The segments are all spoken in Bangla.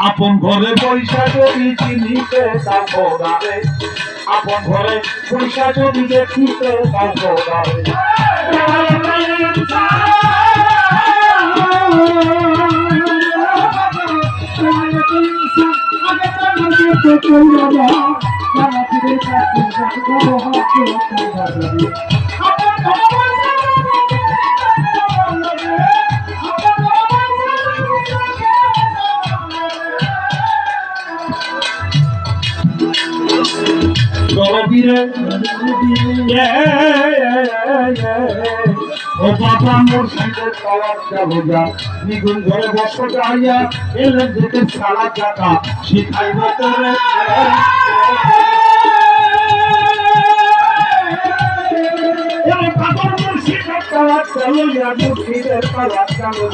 আপন ঘরে পয়সা যদি চিনিতে তারে, আপন ঘরে পয়সা যদি দেখিতে তারে, ও বাবা মুর্শিদের পাওয়ার যাবো যা নিগুন ঘরে বসো দাঁড়িয়া এলে যেতে সারা টাকা শিখাইব তোরে মুর্শিদের পাওয়ার চালো যা মুর্শিদের পাওয়ার চালো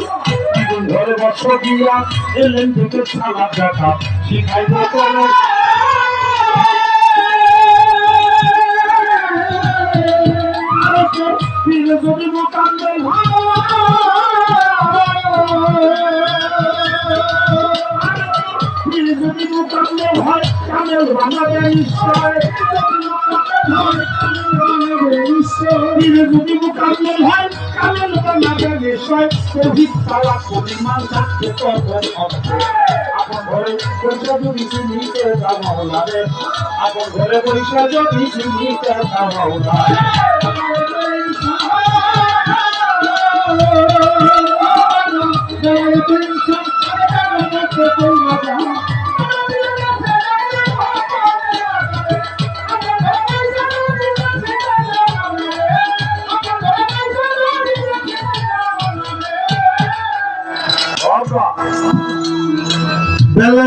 নিগুন ঘরে বসো দিয়া এলে যেতে সারা টাকা শিখাইব তোরে যদি মোকাম্মেল হয় কামেল বানাবে নিশ্চয়, যদি মোকাম্মেল হয় কামেল বানাবে নিশ্চয়, শহীদ তালা পরিমাণ থাকতে তখন আপন ঘরে পয়সা যদি চিনিতে যাওয়ালে, আপন ঘরে পয়সা যদি চিনিতে যাওয়ালে Bella